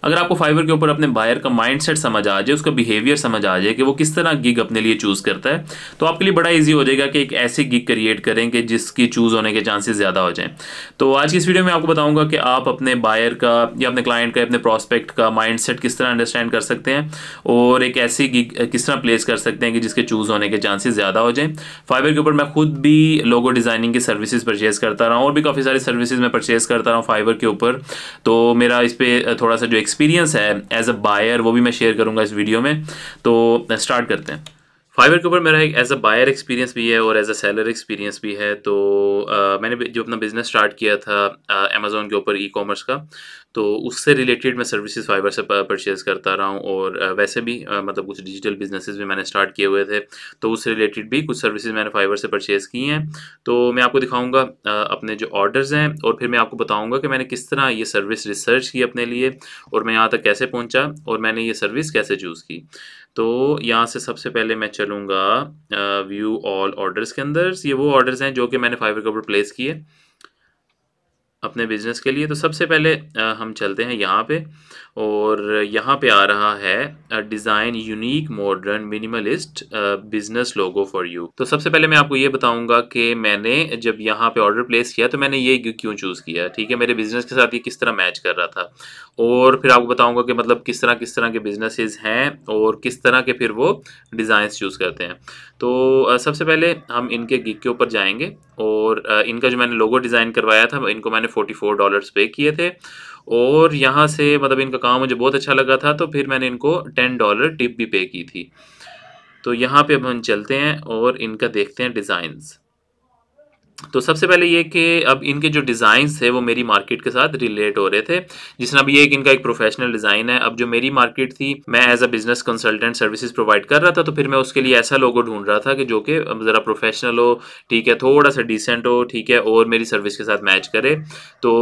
अगर आपको फाइवर के ऊपर अपने बायर का माइंडसेट समझ आ जाए, उसका बिहेवियर समझ आ जाए कि वो किस तरह गिग अपने लिए चूज़ करता है, तो आपके लिए बड़ा ईजी हो जाएगा कि एक ऐसी गिग क्रिएट करें कि जिसकी चूज़ होने के चांसेस ज़्यादा हो जाएं। तो आज की इस वीडियो में आपको बताऊंगा कि आप अपने बायर का या अपने क्लाइंट का, अपने प्रॉस्पेक्ट का माइंडसेट किस तरह अंडरस्टैंड कर सकते हैं और एक ऐसी गिग किस तरह प्लेस कर सकते हैं कि जिसके चूज़ होने के चांसेस ज़्यादा हो जाएं। फाइवर के ऊपर मैं खुद भी लोगो डिज़ाइनिंग की सर्विसेज परचेज करता रहा हूँ और भी काफ़ी सारी सर्विसेज मैं परचेज करता रहा हूँ फाइवर के ऊपर। तो मेरा इस पर थोड़ा सा जो एक्सपीरियंस है एज अ बायर वो भी मैं शेयर करूँगा इस वीडियो में। तो स्टार्ट करते हैं। फाइवर के ऊपर मेरा एक एज अ बायर एक्सपीरियंस भी है और एज अ सेलर एक्सपीरियंस भी है। तो मैंने जो अपना बिजनेस स्टार्ट किया था अमेज़ॉन के ऊपर ई-कॉमर्स का, तो उससे रिलेटेड मैं सर्विसेज फाइवर से परचेज़ करता रहा हूँ। और वैसे भी मतलब कुछ डिजिटल बिजनेसेस भी मैंने स्टार्ट किए हुए थे, तो उससे रिलेटेड भी कुछ सर्विसेज मैंने फाइवर से परचेज़ की हैं। तो मैं आपको दिखाऊंगा अपने जो ऑर्डर्स हैं और फिर मैं आपको बताऊंगा कि मैंने किस तरह ये सर्विस रिसर्च की अपने लिए और मैं यहाँ तक कैसे पहुँचा और मैंने ये सर्विस कैसे चूज़ की। तो यहाँ से सबसे पहले मैं चलूँगा व्यू ऑल ऑर्डर्स के अंदर। ये वो ऑर्डर्स हैं जो कि मैंने फाइवर के ऊपर प्लेस किए अपने बिजनेस के लिए। तो सबसे पहले हम चलते हैं यहाँ पे और यहाँ पे आ रहा है design unique modern minimalist business logo for you. तो सबसे पहले मैं आपको ये बताऊंगा कि मैंने जब यहाँ पे ऑर्डर प्लेस किया तो मैंने ये क्यों चूज़ किया, ठीक है, मेरे बिजनेस के साथ ये किस तरह मैच कर रहा था। और फिर आपको बताऊंगा कि मतलब किस तरह के बिजनेसेस हैं और किस तरह के फिर वो डिज़ाइंस चूज़ करते हैं। तो सबसे पहले हम इनके गिग के ऊपर जाएंगे और इनका जो मैंने लोगो डिज़ाइन करवाया था इनको मैंने $44 पे किए थे। और यहाँ से मतलब इनका काम मुझे बहुत अच्छा लगा था, तो फिर मैंने इनको $10 टिप भी पे की थी। तो यहाँ पे अब हम चलते हैं और इनका देखते हैं डिज़ाइंस। तो सबसे पहले ये कि अब इनके जो डिज़ाइंस थे वो मेरी मार्केट के साथ रिलेट हो रहे थे। जिसने अब ये इनका एक प्रोफेशनल डिज़ाइन है। अब जो मेरी मार्केट थी, मैं as a business consultant services provide कर रहा था, तो फिर मैं उसके लिए ऐसा लोगो ढूंढ रहा था कि जो कि ज़रा प्रोफेशनल हो, ठीक है, थोड़ा सा डिसेंट हो, ठीक है, और मेरी सर्विस के साथ मैच करे। तो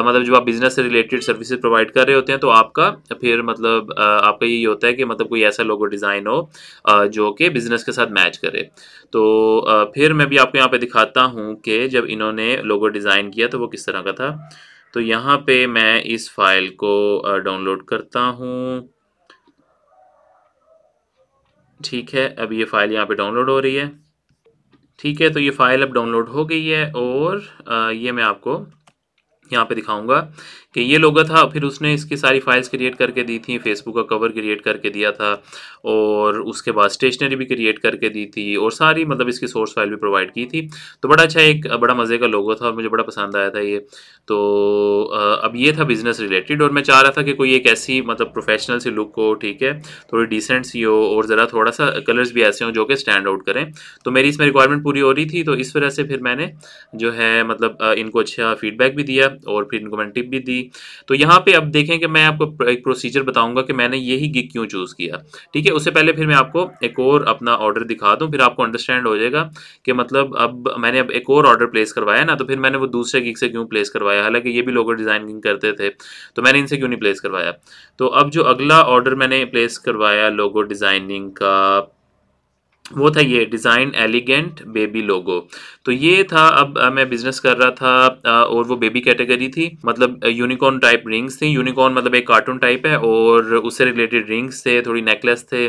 मतलब जब आप बिजनेस से रिलेटेड सर्विसेज प्रोवाइड कर रहे होते हैं तो आपका फिर मतलब आपका यही होता है कि मतलब कोई ऐसा लोगो डिज़ाइन हो जो कि बिजनेस के साथ मैच करे। तो फिर मैं भी आपको यहाँ पे दिखाता हूँ कि जब इन्होंने लोगो डिज़ाइन किया तो वो किस तरह का था। तो यहाँ पे मैं इस फाइल को डाउनलोड करता हूँ, ठीक है। अब ये फाइल यहाँ पे डाउनलोड हो रही है, ठीक है। तो ये फाइल अब डाउनलोड हो गई है और ये मैं आपको यहाँ पे दिखाऊंगा कि ये लोगो था। फिर उसने इसकी सारी फाइल्स क्रिएट करके दी थी, फेसबुक का कवर क्रिएट करके दिया था और उसके बाद स्टेशनरी भी क्रिएट करके दी थी और सारी मतलब इसकी सोर्स फाइल भी प्रोवाइड की थी। तो बड़ा अच्छा एक बड़ा मज़े का लोगो था और मुझे बड़ा पसंद आया था ये। तो अब ये था बिजनेस रिलेटेड और मैं चाह रहा था कि कोई एक ऐसी मतलब प्रोफेशनल सी लुक हो, ठीक है, थोड़ी डिसेंट सी हो और ज़रा थोड़ा सा कलर्स भी ऐसे हों जो कि स्टैंड आउट करें। तो मेरी इसमें रिक्वायरमेंट पूरी हो रही थी, तो इस वजह से फिर मैंने जो है मतलब इनको अच्छा फीडबैक भी दिया और फिर इनको मैंने टिप भी दी। तो यहाँ पे अब देखें कि मैं आपको एक प्रोसीजर बताऊंगा कि मैंने यही गिग क्यों चूज़ किया, ठीक है। उससे पहले फिर मैं आपको एक और अपना ऑर्डर दिखा दूँ, फिर आपको अंडरस्टैंड हो जाएगा कि मतलब अब मैंने अब एक और ऑर्डर प्लेस करवाया ना, तो फिर मैंने वो दूसरे गिग से क्यों प्लेस करवाया। हालांकि ये भी लोगो डिज़ाइनिंग करते थे, तो मैंने इनसे क्यों नहीं प्लेस करवाया। तो अब जो अगला ऑर्डर मैंने प्लेस करवाया लोगो डिज़ाइनिंग का, वो था ये डिज़ाइन एलिगेंट बेबी लोगो। तो ये था, अब मैं बिजनेस कर रहा था और वो बेबी कैटेगरी थी, मतलब यूनिकॉर्न टाइप रिंग्स थी। यूनिकॉर्न मतलब एक कार्टून टाइप है और उससे रिलेटेड रिंग्स थे, थोड़ी नेकलेस थे,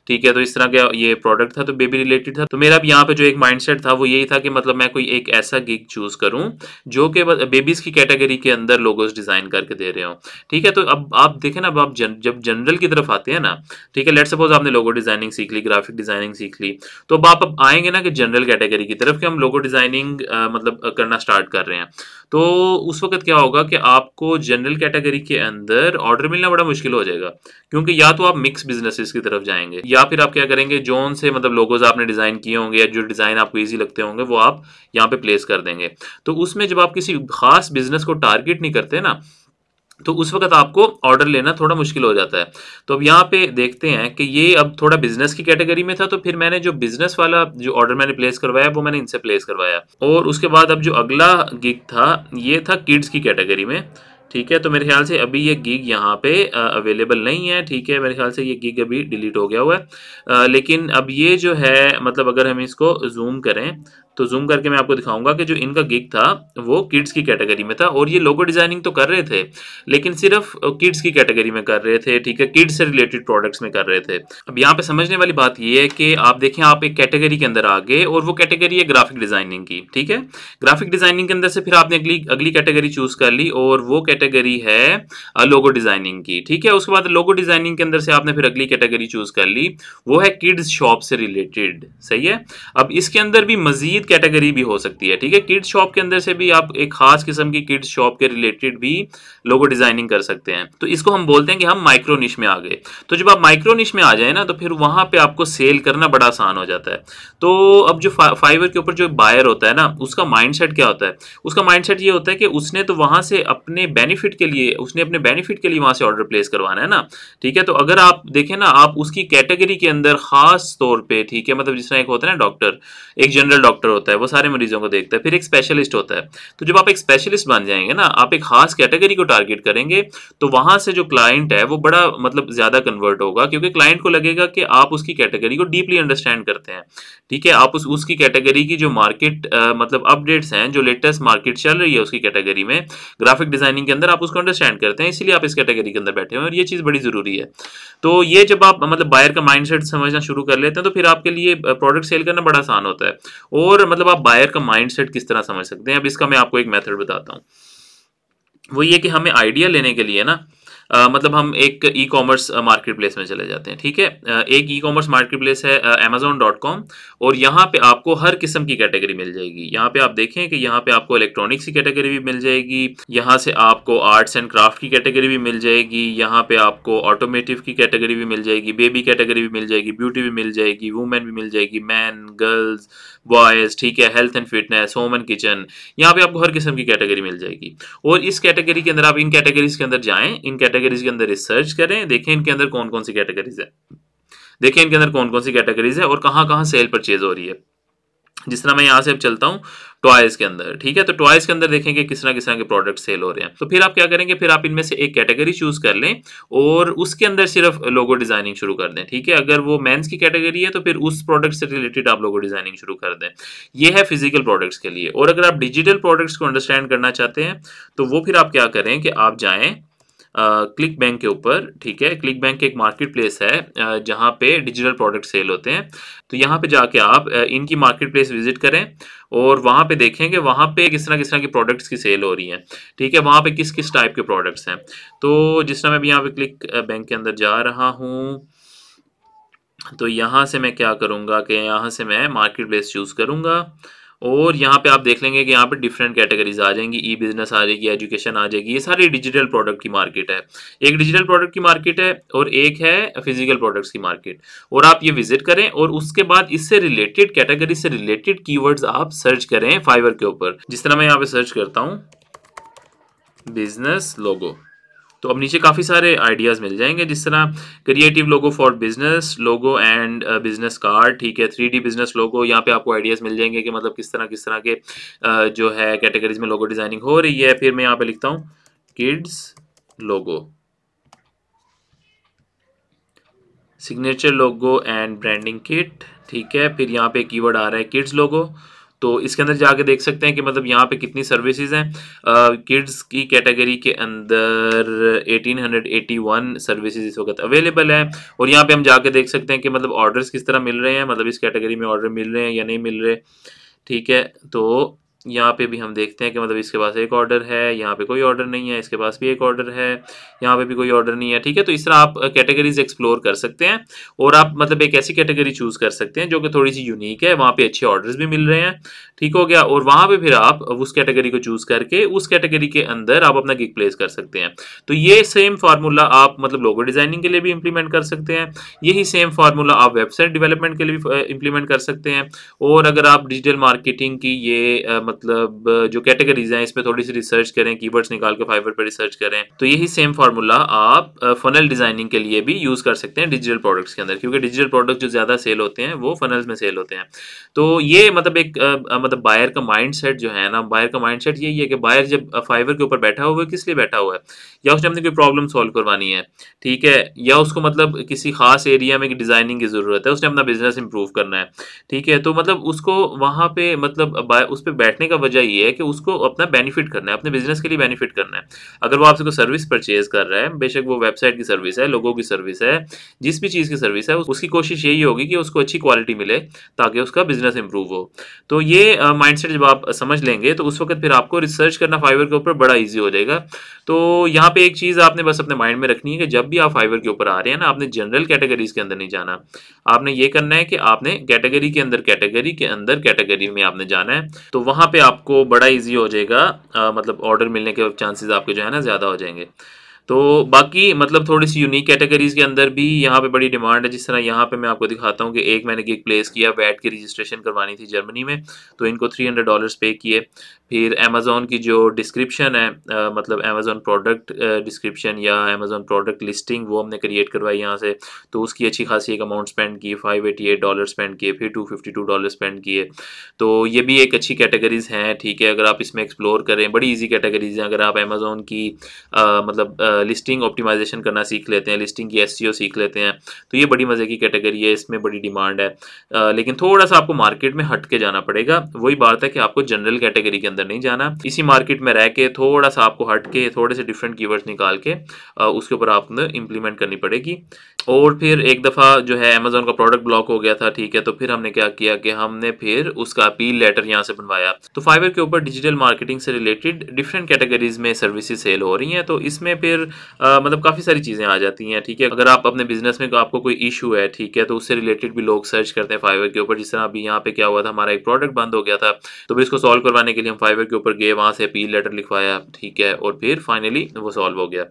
ठीक है। तो इस तरह का ये प्रोडक्ट था, तो बेबी रिलेटेड था। तो मेरा अब यहाँ पे जो एक माइंडसेट था वो यही था कि मतलब मैं कोई एक ऐसा गिग चूज करूँ जो कि बेबीज की कैटेगरी के अंदर लोगोस डिजाइन करके दे रहे हो, ठीक है। तो अब आप देखें ना, अब आप जब जनरल की तरफ आते हैं ना, ठीक है, लेट सपोज आपने लोगो डिजाइनिंग सीख ली, ग्राफिक डिजाइनिंग सीख ली, तो अब आएंगे ना कि जनरल कैटेगरी की तरफ कि हम लोगो डिजाइनिंग मतलब करना स्टार्ट कर रहे हैं। तो उस वक्त क्या होगा कि आपको जनरल कैटेगरी के अंदर ऑर्डर मिलना बड़ा मुश्किल हो जाएगा, क्योंकि या तो आप मिक्स बिजनेसेस की तरफ जाएंगे या फिर आप क्या करेंगे, जोन से मतलब लोगोज आपने डिजाइन किए होंगे या जो डिजाइन आपको इजी लगते होंगे वो आप यहाँ पे प्लेस कर देंगे। तो उसमें जब आप किसी खास बिजनेस को टारगेट नहीं करते ना, तो उस वक्त आपको ऑर्डर लेना थोड़ा मुश्किल हो जाता है। तो अब यहाँ पे देखते हैं कि ये अब थोड़ा बिजनेस की कैटेगरी में था, तो फिर मैंने जो बिजनेस वाला जो ऑर्डर मैंने प्लेस करवाया वो मैंने इनसे प्लेस करवाया। और उसके बाद अब जो अगला गिग था ये था किड्स की कैटेगरी में, ठीक है। तो मेरे ख्याल से अभी ये गिग यहाँ पे अवेलेबल नहीं है, ठीक है, मेरे ख्याल से ये गिग अभी डिलीट हो गया हुआ है। लेकिन अब ये जो है मतलब अगर हम इसको जूम करें तो जूम करके मैं आपको दिखाऊंगा कि जो इनका गिग था वो किड्स की कैटेगरी में था, और ये लोगो डिजाइनिंग तो कर रहे थे लेकिन सिर्फ किड्स की कैटेगरी में कर रहे थे, ठीक है, किड्स से रिलेटेड प्रोडक्ट्स में कर रहे थे। अब यहाँ पे समझने वाली बात ये है कि आप देखें, आप एक कैटेगरी के अंदर आ गए और वो कैटेगरी है ग्राफिक डिजाइनिंग की, ठीक है। ग्राफिक डिजाइनिंग के अंदर से फिर आपने अगली अगली कैटेगरी चूज कर ली और वो कैटेगरी है लोगो डिजाइनिंग की, ठीक है। उसके बाद लोगो डिजाइनिंग के अंदर से आपने फिर अगली कैटेगरी चूज कर ली, वो है किड्स शॉप से रिलेटेड, सही है। अब इसके अंदर भी मजीद कैटेगरी भी हो सकती है, ठीक है। किड्स शॉप के अंदर से भी आप एक खास किस्म की किड्स शॉप के रिलेटेड भी लोगो डिजाइनिंग कर सकते हैं। तो इसको हम बोलते हैं कि हम माइक्रो निश में आ गए। तो जब आप माइक्रो निश में आ जाए ना, तो फिर वहां पे आपको सेल करना बड़ा आसान हो जाता है। तो अब जो फाइवर के ऊपर जो बायर होता है ना, उसका माइंडसेट क्या होता है? उसका माइंडसेट ये होता है कि उसने तो वहां से अपने बेनिफिट के लिए, उसने अपने बेनिफिट के लिए वहां से ऑर्डर प्लेस करवाना है ना, ठीक है। तो अगर आप देखें ना, आप उसकी कैटेगरी के अंदर खास तौर पे, ठीक है, मतलब जिस तरह एक होता है ना डॉक्टर, एक जनरल डॉक्टर होता है, वो सारे मरीजों को देखता है, फिर एक स्पेशलिस्ट होता है। तो जब आप एक स्पेशलिस्ट बन जाएंगे ना, आप एक खास कैटेगरी को टारगेट करेंगे, तो वहां से जो क्लाइंट है वो बड़ा मतलब ज्यादा कन्वर्ट होगा, क्योंकि क्लाइंट को लगेगा कि आप उसकी कैटेगरी को डीपली अंडरस्टैंड करते हैं, ठीक है। आप उसकी कैटेगरी की जो मार्केट मतलब अपडेट्स हैं, जो लेटेस्ट मार्केट चल रही है उसकी कैटेगरी में ग्राफिक डिजाइनिंग के अंदर, आप उसको अंडरस्टैंड करते हैं, इसीलिए आप इस कैटेगरी के अंदर बैठे हुए हैं, और ये चीज बड़ी जरूरी है। तो ये जब आप मतलब बायर का माइंडसेट समझना शुरू कर लेते हैं, तो फिर आपके लिए प्रोडक्ट सेल करना बड़ा आसान होता है। और मतलब आप बायर का माइंडसेट किस तरह समझ सकते हैं, अब इसका मैं आपको एक मेथड बताता हूँ। वो ये कि हमें आइडिया लेने के लिए ना, मतलब हम एक ई कॉमर्स मार्केट प्लेस में चले जाते हैं, ठीक है। एक ई कॉमर्स मार्केट प्लेस है amazon.com, और यहाँ पे आपको हर किस्म की कैटेगरी मिल जाएगी। यहाँ पे आप देखें कि यहाँ पे आपको इलेक्ट्रॉनिक्स की कैटेगरी भी मिल जाएगी, यहाँ से आपको आर्ट्स एंड क्राफ्ट की कैटेगरी भी मिल जाएगी, यहाँ पे आपको ऑटोमेटिव की कैटेगरी भी मिल जाएगी, बेबी कैटेगरी भी मिल जाएगी, ब्यूटी भी मिल जाएगी, वुमेन भी मिल जाएगी, मैन, गर्ल्स, बॉयज, ठीक है, health and fitness, home and kitchen, यहाँ पे आपको हर किस्म की कैटेगरी मिल जाएगी। और इस कैटेगरी के अंदर आप इन कैटेगरीज के अंदर जाएं, इन कैटेगरीज के अंदर रिसर्च करें, देखें इनके अंदर कौन कौन सी कैटेगरीज है, देखें इनके अंदर कौन कौन सी कैटेगरीज है और कहाँ कहाँ सेल परचेज हो रही है। जिस तरह मैं यहाँ से अब चलता हूँ टॉयज के अंदर, ठीक है। तो टॉयज के अंदर देखेंगे किस तरह के प्रोडक्ट सेल हो रहे हैं। तो फिर आप क्या करेंगे, फिर आप इनमें से एक कैटेगरी चूज कर लें और उसके अंदर सिर्फ लोगो डिजाइनिंग शुरू कर दें, ठीक है। अगर वो मेंस की कैटेगरी है तो फिर उस प्रोडक्ट से रिलेटेड आप लोगो डिजाइनिंग शुरू कर दें। ये है फिजिकल प्रोडक्ट्स के लिए। और अगर आप डिजिटल प्रोडक्ट्स को अंडरस्टैंड करना चाहते हैं, तो वो फिर आप क्या करें कि आप जाएं क्लिक बैंक के ऊपर, ठीक है। क्लिक बैंक एक मार्केट प्लेस है जहाँ पे डिजिटल प्रोडक्ट सेल होते हैं। तो यहाँ पे जाके आप इनकी मार्केट प्लेस विजिट करें और वहाँ पे देखें कि वहाँ पे किस तरह की प्रोडक्ट्स की सेल हो रही हैं, ठीक है। वहाँ पे किस किस टाइप के प्रोडक्ट्स हैं। तो जिस तरह मैं भी यहाँ पे क्लिक बैंक के अंदर जा रहा हूँ, तो यहाँ से मैं क्या करूँगा कि यहाँ से मैं मार्केट प्लेस चूज़ करूँगा और यहाँ पे आप देख लेंगे कि यहाँ पे डिफरेंट कैटेगरीज आ जाएंगी, ई बिजनेस आ जाएगी, एजुकेशन आ जाएगी। ये सारी डिजिटल प्रोडक्ट की मार्केट है। एक डिजिटल प्रोडक्ट की मार्केट है और एक है फिजिकल प्रोडक्ट्स की मार्केट। और आप ये विजिट करें और उसके बाद इससे रिलेटेड कैटेगरी से रिलेटेड कीवर्ड्स आप सर्च करें फाइवर के ऊपर। जिस तरह मैं यहाँ पे सर्च करता हूँ बिजनेस लोगो, तो अब नीचे काफ़ी सारे आइडियाज़ मिल जाएंगे, जिस तरह creative logo for business logo and business card, ठीक है, 3D बिजनेस लोगो। यहाँ पे आपको आइडियाज़ मिल जाएंगे कि मतलब किस तरह के जो है कैटेगरीज में लोगो डिज़ाइनिंग हो रही है। फिर मैं यहाँ पे लिखता हूँ kids logo, signature logo and branding kit, ठीक है। फिर यहाँ पे कीवर्ड आ रहा है किड्स लोगो। तो इसके अंदर जाके देख सकते हैं कि मतलब यहाँ पे कितनी सर्विसेज हैं। किड्स की कैटेगरी के अंदर 1881 सर्विसेज इस वक्त अवेलेबल है। और यहाँ पे हम जाके देख सकते हैं कि मतलब ऑर्डर्स किस तरह मिल रहे हैं, मतलब इस कैटेगरी में ऑर्डर मिल रहे हैं या नहीं मिल रहे, ठीक है। तो यहाँ पे भी हम देखते हैं कि मतलब इसके पास एक ऑर्डर है, यहाँ पे कोई ऑर्डर नहीं है, इसके पास भी एक ऑर्डर है, यहाँ पे भी कोई ऑर्डर नहीं है, ठीक है। तो इस तरह आप कैटेगरीज एक्सप्लोर कर सकते हैं और आप मतलब एक ऐसी कैटेगरी चूज कर सकते हैं जो कि थोड़ी सी यूनिक है, वहाँ पे अच्छे ऑर्डर्स भी मिल रहे हैं, ठीक हो गया। और वहाँ पे फिर आप उस कैटेगरी को चूज करके उस कैटेगरी के अंदर आप अपना गिग प्लेस कर सकते हैं। तो ये सेम फार्मूला आप मतलब लोगो डिजाइनिंग के लिए भी इंप्लीमेंट कर सकते हैं, यही सेम फार्मूला आप वेबसाइट डेवलपमेंट के लिए भी इंप्लीमेंट कर सकते हैं। और अगर आप डिजिटल मार्केटिंग की ये मतलब जो कैटेगरीज हैं इस पे थोड़ी सी रिसर्च करें, कीवर्ड्स निकाल के फाइवर पे रिसर्च करें, तो यही सेम फार्मूला आप फनल डिजाइनिंग के लिए भी यूज कर सकते हैं डिजिटल प्रोडक्ट्स के अंदर, क्योंकि डिजिटल प्रोडक्ट जो ज्यादा सेल होते हैं वो फनल्स में सेल होते हैं। तो ये मतलब एक मतलब बायर का माइंडसेट जो है ना, बायर का माइंडसेट यही है कि बायर जब फाइवर के ऊपर बैठा हुआ है किस लिए बैठा हुआ है, या उसने अपनी कोई प्रॉब्लम सॉल्व करवानी है, ठीक है, या उसको मतलब किसी खास एरिया में डिजाइनिंग की जरूरत है, उसने अपना बिजनेस इंप्रूव करना है, ठीक है, तो मतलब उसको वहां पे मतलब उस पे बैठने का वजह ये है कि उसको अपना बेनिफिट करना है, अपने बिजनेस के लिए बेनिफिट करना है। अगर वो आपसे कोई सर्विस परचेज कर रहा है, बेशक वो वेबसाइट की सर्विस है, लोगों की सर्विस है, जिस भी चीज की सर्विस है, उसकी कोशिश यही होगी कि उसको अच्छी क्वालिटी मिले ताकि उसका बिजनेस इंप्रूव हो। तो ये माइंडसेट जब आप समझ लेंगे तो उस वक्त फिर आपको रिसर्च करना फाइवर के ऊपर बड़ा ईजी हो जाएगा। तो यहाँ पे एक चीज आपने बस अपने माइंड में रखनी है कि जब भी आप फाइवर के ऊपर आ रहे हैं ना, आपने जनरल कैटेगरीज के अंदर नहीं जाना, आपने ये करना है कि आपने कैटेगरी में आपने जाना है, तो वहां पे आपको बड़ा इजी हो जाएगा, मतलब ऑर्डर मिलने के चांसेस आपके जो है ना ज्यादा हो जाएंगे। तो बाकी मतलब थोड़ी सी यूनिक कैटेगरीज के अंदर भी यहाँ पे बड़ी डिमांड है, जिस तरह यहाँ पे मैं आपको दिखाता हूँ कि एक मैंने गिग प्लेस किया, वैट की रजिस्ट्रेशन करवानी थी जर्मनी में, तो इनको $300 पे किए। फिर अमेजोन की जो डिस्क्रिप्शन है, मतलब अमेजोन प्रोडक्ट डिस्क्रिप्शन या अमेजोन प्रोडक्ट लिस्टिंग, वो हमने क्रिएट करवाई यहाँ से, तो उसकी अच्छी खासी एक अमाउंट स्पेंड की, $588 स्पेंड किए, फिर $252 स्पेंड किए। तो ये भी एक अच्छी कैटेगरीज हैं, ठीक है, अगर आप इसमें एक्सप्लोर करें, बड़ी ईजी कैटेगरीज हैं। अगर आप अमेजोन की मतलब लिस्टिंग ऑप्टिमाइजेशन करना सीख लेते हैं, लिस्टिंग की एसईओ सीख लेते हैं, तो ये बड़ी मजे की कैटेगरी है, इसमें बड़ी डिमांड है। लेकिन थोड़ा सा आपको मार्केट में हट के जाना पड़ेगा, वही बात है कि आपको जनरल कैटेगरी के अंदर नहीं जाना, इसी मार्केट में रह के थोड़ा सा आपको हट के थोड़े से डिफरेंट कीवर्ड्स निकाल के उसके ऊपर आपने इंप्लीमेंट करनी पड़ेगी। और फिर एक दफ़ा जो है अमेजोन का प्रोडक्ट ब्लॉक हो गया था, ठीक है, तो फिर हमने क्या किया कि हमने फिर उसका अपील लेटर यहाँ से बनवाया। तो फाइवर के ऊपर डिजिटल मार्केटिंग से रिलेटेड डिफरेंट कैटेगरीज में सर्विसेज सेल हो रही हैं, तो इसमें फिर मतलब काफ़ी सारी चीज़ें आ जाती हैं, ठीक है। अगर आप अपने बिजनेस में आपको कोई इशू है, ठीक है, तो उससे रिलेटेड भी लोग सर्च करते हैं फाइवर के ऊपर। जिस तरह अभी यहाँ पे क्या हुआ था, हमारा एक प्रोडक्ट बंद हो गया था, तो फिर इसको सॉल्व करवाने के लिए हम फाइवर के ऊपर गए, वहाँ से अपील लेटर लिखवाया, ठीक है, और फिर फाइनली वो सॉल्व हो गया।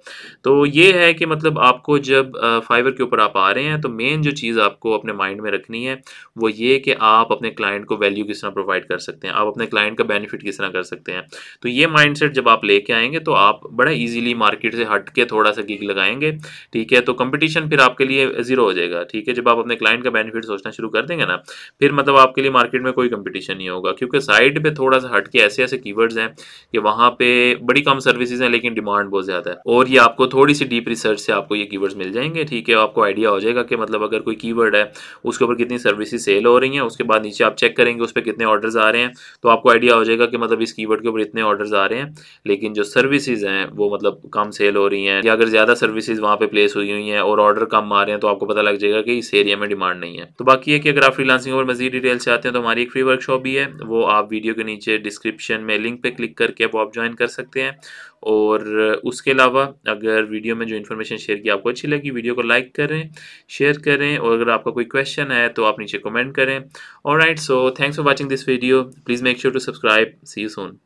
तो ये है कि मतलब आपको जब फाइवर के ऊपर आप आ रहे हैं, तो मेन जो चीज़ आपको अपने माइंड में रखनी है वो ये कि आप अपने क्लाइंट को वैल्यू किस तरह प्रोवाइड कर सकते हैं, आप अपने क्लाइंट का बेनिफिट किस तरह कर सकते हैं। तो ये माइंडसेट जब आप लेके आएंगे तो आप बड़ा इजीली मार्केट से हट के थोड़ा सा गिग लगाएंगे, ठीक है, तो कंपटीशन फिर आपके लिए जीरो हो जाएगा, ठीक है। जब आप अपने क्लाइंट का बेनिफिट सोचना शुरू कर देंगे ना, फिर मतलब आपके लिए मार्केट में कोई कंपटीशन नहीं होगा, क्योंकि साइड पे थोड़ा सा हट के ऐसे ऐसे कीवर्ड्स हैं कि वहाँ पे बड़ी कम सर्विसेज हैं लेकिन डिमांड बहुत ज़्यादा है, और ये आपको थोड़ी सी डीप रिसर्च से आपको ये कीवर्ड्स मिल जाएंगे, ठीक है। आपको आइडिया हो जाएगा कि मतलब अगर कोई कीवर्ड है उसके ऊपर कितनी सर्विसेज सेल हो रही हैं, उसके बाद नीचे आप चेक करेंगे उस पर कितने ऑर्डर्स आ रहे हैं, तो आपको आइडिया हो जाएगा कि मतलब इस कीवर्ड के ऊपर इतने ऑर्डर्स आ रहे हैं, लेकिन जो सर्विसेज हैं वो मतलब कम सेल हो रही हैं, या अगर ज़्यादा सर्विसेज वहाँ पे प्लेस हुई हुई हैं और ऑर्डर कम आ रहे हैं, तो आपको पता लग जाएगा कि इस एरिया में डिमांड नहीं है। तो बाकी है कि अगर आप फ्रीलांसिंग और मजीद डिटेल चाहते हैं तो हमारी एक फ्री वर्कशॉप भी है, वो आप वीडियो के नीचे डिस्क्रिप्शन में लिंक पे क्लिक करके वो आप ज्वाइन कर सकते हैं। और उसके अलावा अगर वीडियो में जो इन्फॉर्मेशन शेयर की आपको अच्छी लगी, वीडियो को लाइक करें, शेयर करें, और अगर आपका कोई क्वेश्चन है तो आप नीचे कमेंट करें। Alright, so thanks for watching this video, please make sure to subscribe, see you soon.